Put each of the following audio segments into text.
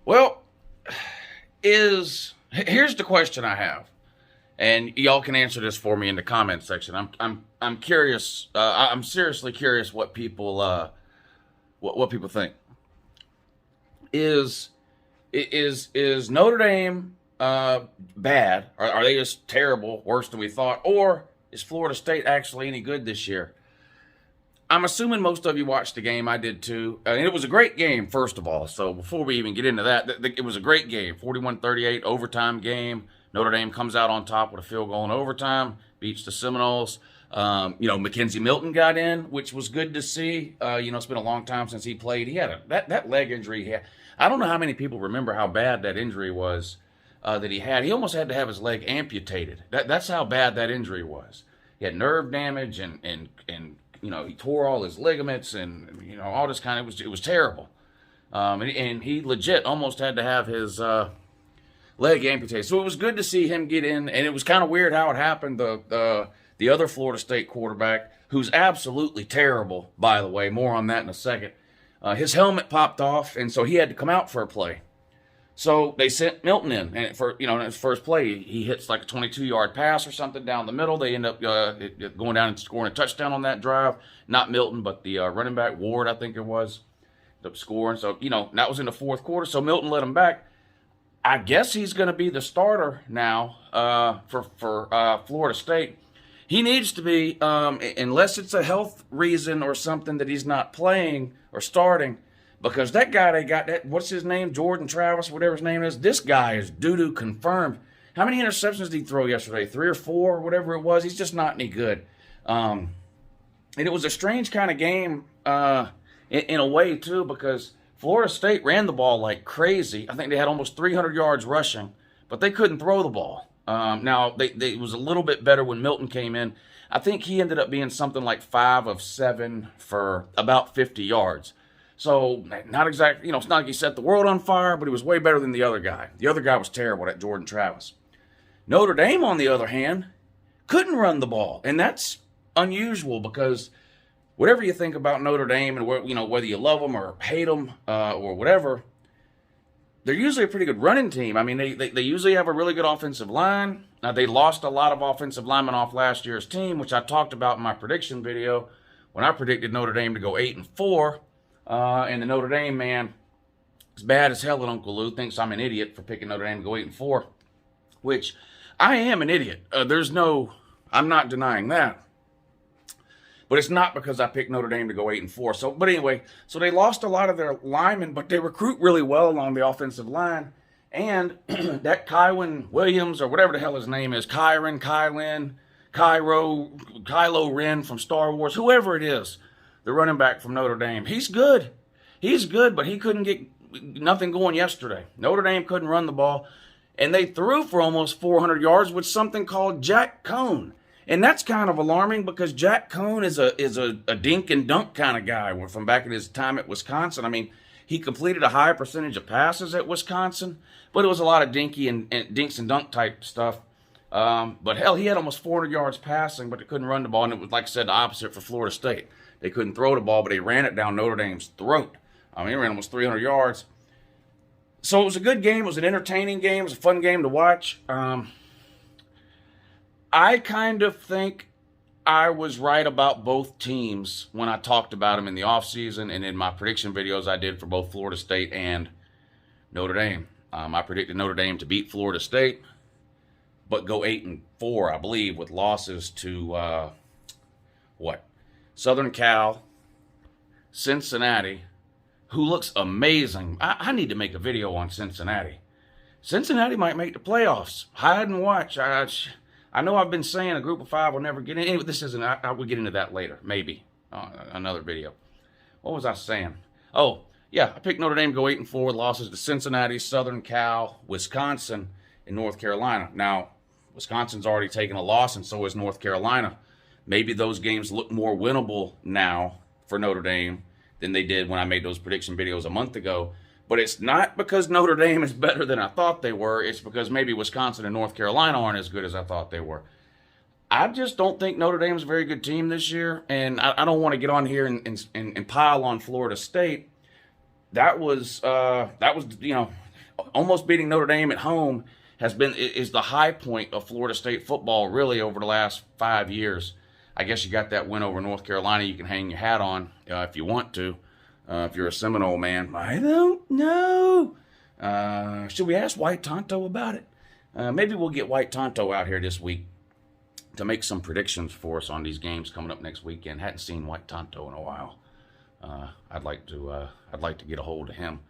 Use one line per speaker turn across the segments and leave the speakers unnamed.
Well, here's the question I have, and y'all can answer this for me in the comment section. I'm curious. I'm seriously curious what people what people think. Is is Notre Dame bad? Are they just terrible, worse than we thought, or is Florida State actually any good this year? I'm assuming most of you watched the game. I did too. And it was a great game, first of all. So before we even get into that, it was a great game. 41-38, overtime game. Notre Dame comes out on top with a field goal in overtime, beats the Seminoles. Mackenzie Milton got in, which was good to see. It's been a long time since he played. He had that leg injury he had. I don't know how many people remember how bad that injury was that he had. He almost had to have his leg amputated. That's how bad that injury was. He had nerve damage and he tore all his ligaments and all this kind of, it was terrible. And he legit almost had to have his leg amputated. So it was good to see him get in, and it was kind of weird how it happened. The other Florida State quarterback, who's absolutely terrible, by the way, more on that in a second, his helmet popped off, and so he had to come out for a play. So they sent Milton in, and in his first play, he hits like a 22-yard pass or something down the middle. They end up going down and scoring a touchdown on that drive. Not Milton, but the running back, Ward, I think it was, ended up scoring. So, that was in the fourth quarter. So Milton let him back. I guess he's going to be the starter now for Florida State. He needs to be, unless it's a health reason or something that he's not playing or starting. Because that guy they got, what's his name? Jordan Travis, whatever his name is. This guy is doo-doo confirmed. How many interceptions did he throw yesterday? 3 or 4, whatever it was. He's just not any good. And it was a strange kind of game in a way, too, because Florida State ran the ball like crazy. I think they had almost 300 yards rushing, but they couldn't throw the ball. Now, it was a little bit better when Milton came in. I think he ended up being something like 5 of 7 for about 50 yards. So, not exactly, it's not like he set the world on fire, but he was way better than the other guy. The other guy was terrible, that Jordan Travis. Notre Dame, on the other hand, couldn't run the ball. And that's unusual because whatever you think about Notre Dame and whether you love them or hate them or whatever, they're usually a pretty good running team. I mean, they usually have a really good offensive line. Now, they lost a lot of offensive linemen off last year's team, which I talked about in my prediction video when I predicted Notre Dame to go 8-4. And the Notre Dame man is bad as hell at UNCLELOU, thinks I'm an idiot for picking Notre Dame to go 8-4, which I am an idiot. I'm not denying that. But it's not because I picked Notre Dame to go 8-4. But anyway, so they lost a lot of their linemen, but they recruit really well along the offensive line. And that Kyron Williams, or whatever the hell his name is, Kylo Ren from Star Wars, whoever it is, the running back from Notre Dame. He's good. He's good, but he couldn't get nothing going yesterday. Notre Dame couldn't run the ball, and they threw for almost 400 yards with something called Jack Cohn. And that's kind of alarming because Jack Cohn is a dink and dunk kind of guy from back in his time at Wisconsin. I mean, he completed a high percentage of passes at Wisconsin, but it was a lot of dinky and dinks and dunk type stuff. But hell, he had almost 400 yards passing, but they couldn't run the ball, and it was, like I said, the opposite for Florida State. They couldn't throw the ball, but they ran it down Notre Dame's throat. I mean, they ran almost 300 yards. So it was a good game. It was an entertaining game. It was a fun game to watch. I kind of think I was right about both teams when I talked about them in the offseason and in my prediction videos I did for both Florida State and Notre Dame. I predicted Notre Dame to beat Florida State, but go 8-4, I believe, with losses to, Southern Cal, Cincinnati, who looks amazing. I need to make a video on Cincinnati. Cincinnati might make the playoffs. Hide and watch. I know I've been saying a group of 5 will never get in. Anyway, this isn't. I will get into that later, maybe. Another video. What was I saying? Oh, yeah, I picked Notre Dame to go 8-4 with losses to Cincinnati, Southern Cal, Wisconsin, and North Carolina. Now, Wisconsin's already taken a loss, and so is North Carolina. Maybe those games look more winnable now for Notre Dame than they did when I made those prediction videos a month ago. But it's not because Notre Dame is better than I thought they were. It's because maybe Wisconsin and North Carolina aren't as good as I thought they were. I just don't think Notre Dame's a very good team this year. And I don't want to get on here and pile on Florida State. That was almost beating Notre Dame at home is the high point of Florida State football really over the last 5 years. I guess you got that win over North Carolina you can hang your hat on if you want to, if you're a Seminole man. I don't know. Should we ask White Tonto about it? Maybe we'll get White Tonto out here this week to make some predictions for us on these games coming up next weekend. Hadn't seen White Tonto in a while. I'd like to get a hold of him,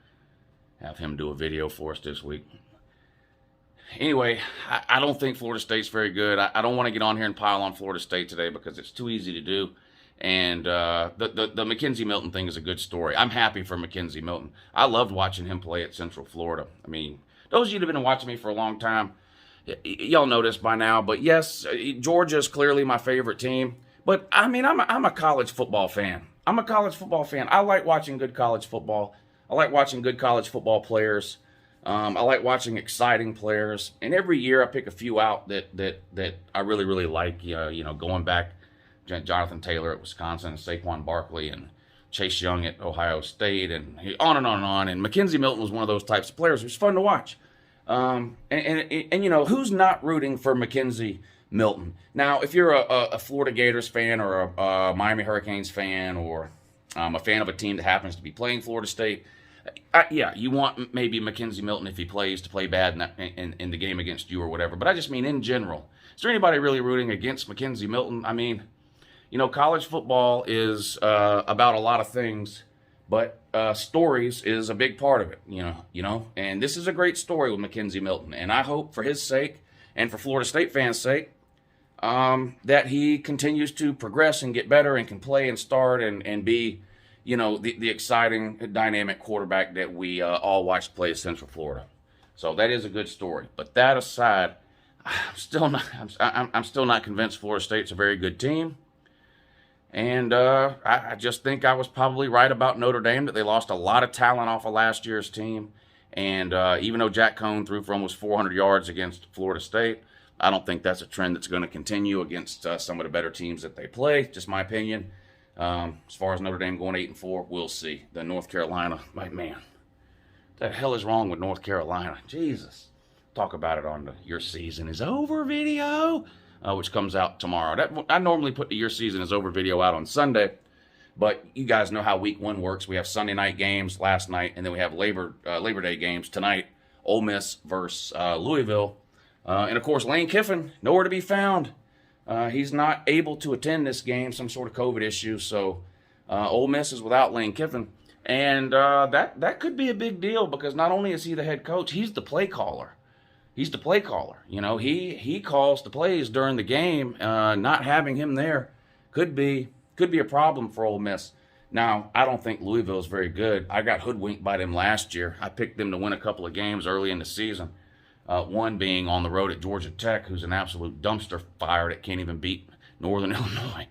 have him do a video for us this week. Anyway, I don't think Florida State's very good. I don't want to get on here and pile on Florida State today because it's too easy to do. And the McKenzie Milton thing is a good story. I'm happy for McKenzie Milton. I loved watching him play at Central Florida. I mean, those of you that have been watching me for a long time, y'all know this by now. But yes, Georgia is clearly my favorite team. But I mean, I'm a college football fan. I'm a college football fan. I like watching good college football. I like watching good college football players. I like watching exciting players, and every year I pick a few out that I really, really like. You know, going back, Jonathan Taylor at Wisconsin, and Saquon Barkley, and Chase Young at Ohio State, and on and on and on. And McKenzie Milton was one of those types of players. It was fun to watch. And you know, who's not rooting for McKenzie Milton? Now, if you're a Florida Gators fan or a Miami Hurricanes fan or a fan of a team that happens to be playing Florida State, yeah, you want maybe McKenzie Milton if he plays to play bad in the game against you or whatever. But I just mean in general. Is there anybody really rooting against McKenzie Milton? I mean, you know, college football is about a lot of things, but stories is a big part of it. You know, and this is a great story with McKenzie Milton, and I hope for his sake and for Florida State fans' sake that he continues to progress and get better and can play and start and be, you know, the exciting, dynamic quarterback that we all watched play at Central Florida. So that is a good story. But that aside, I'm still not convinced Florida State's a very good team. And I just think I was probably right about Notre Dame, that they lost a lot of talent off of last year's team. And even though Jack Cohn threw for almost 400 yards against Florida State, I don't think that's a trend that's going to continue against some of the better teams that they play. Just my opinion. As far as Notre Dame going 8-4, we'll see. The North Carolina, man, what the hell is wrong with North Carolina? Jesus. Talk about it on the Your Season is Over video, which comes out tomorrow. I normally put the Your Season is Over video out on Sunday, but you guys know how week one works. We have Sunday night games last night, and then we have Labor Day games tonight. Ole Miss versus Louisville. And, of course, Lane Kiffin, nowhere to be found. He's not able to attend this game, some sort of COVID issue. So Ole Miss is without Lane Kiffin. And that could be a big deal because not only is he the head coach, he's the play caller. He's the play caller. You know, he calls the plays during the game. Not having him there could be a problem for Ole Miss. Now, I don't think Louisville is very good. I got hoodwinked by them last year. I picked them to win a couple of games early in the season. One being on the road at Georgia Tech, who's an absolute dumpster fire that can't even beat Northern Illinois.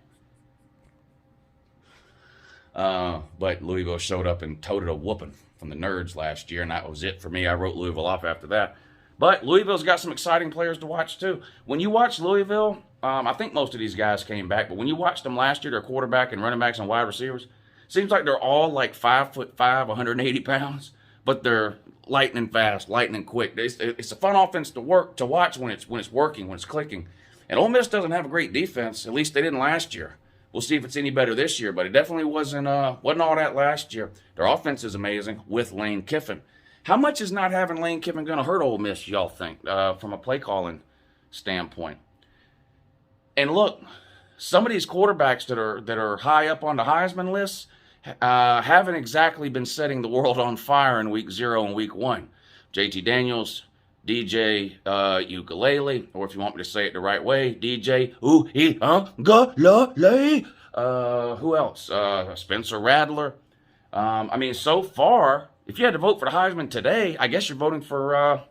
But Louisville showed up and toted a whooping from the Nerds last year, and that was it for me. I wrote Louisville off after that. But Louisville's got some exciting players to watch, too. When you watch Louisville, I think most of these guys came back, but when you watched them last year, their quarterback and running backs and wide receivers, seems like they're all like 5'5", 180 pounds, but they're lightning fast, lightning quick. It's a fun offense to watch when it's working, when it's clicking. And Ole Miss doesn't have a great defense. At least they didn't last year. We'll see if it's any better this year, but it definitely wasn't all that last year. Their offense is amazing with Lane Kiffin. How much is not having Lane Kiffin going to hurt Ole Miss, y'all think, from a play calling standpoint? And look, some of these quarterbacks that are high up on the Heisman lists haven't exactly been setting the world on fire in week 0 and week 1. JT Daniels, DJ Ukulele, or if you want me to say it the right way, DJ Ukulele. Who else? Spencer Rattler. I mean, so far, if you had to vote for the Heisman today, I guess you're voting for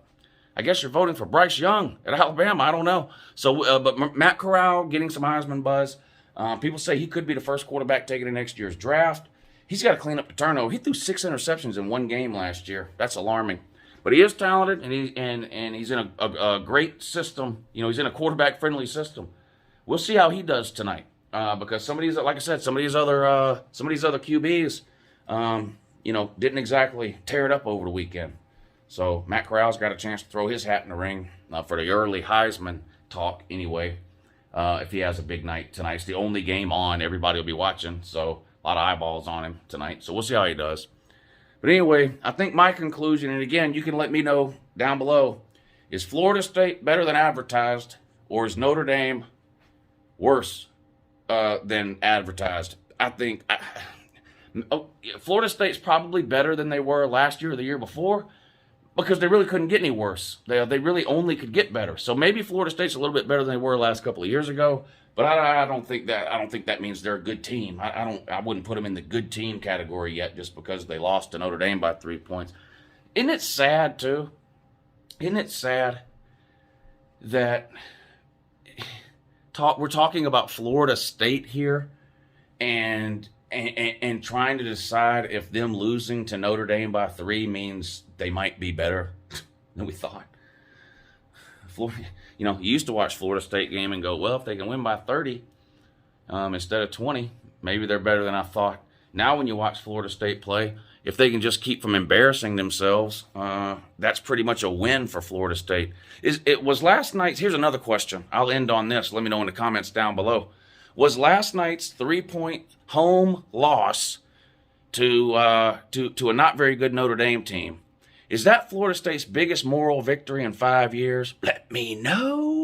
Bryce Young at Alabama. I don't know. So, but Matt Corral getting some Heisman buzz. People say he could be the first quarterback taken in next year's draft. He's got to clean up the turnover. He threw 6 interceptions in one game last year. That's alarming. But he is talented, and he's in a great system. You know, he's in a quarterback-friendly system. We'll see how he does tonight. Because some of these, like I said, some of these other QBs, you know, didn't exactly tear it up over the weekend. So Matt Corral's got a chance to throw his hat in the ring for the early Heisman talk anyway. If he has a big night tonight. It's the only game on. Everybody will be watching, so a lot of eyeballs on him tonight. So we'll see how he does. But anyway, I think my conclusion, and again, you can let me know down below, is Florida State better than advertised, or is Notre Dame worse than advertised? I think Florida State's probably better than they were last year or the year before, because they really couldn't get any worse. They really only could get better. So maybe Florida State's a little bit better than they were the last couple of years ago, but I don't think that means they're a good team. I wouldn't put them in the good team category yet just because they lost to Notre Dame by 3 points. Isn't it sad too? Isn't it sad that we're talking about Florida State here and trying to decide if them losing to Notre Dame by 3 means they might be better than we thought. Florida, you used to watch Florida State game and go, well, if they can win by 30 instead of 20, maybe they're better than I thought. Now when you watch Florida State play, if they can just keep from embarrassing themselves, that's pretty much a win for Florida State. It was last night's, here's another question. I'll end on this. Let me know in the comments down below. Was last night's 3-point home loss to a not very good Notre Dame team, is that Florida State's biggest moral victory in 5 years? Let me know.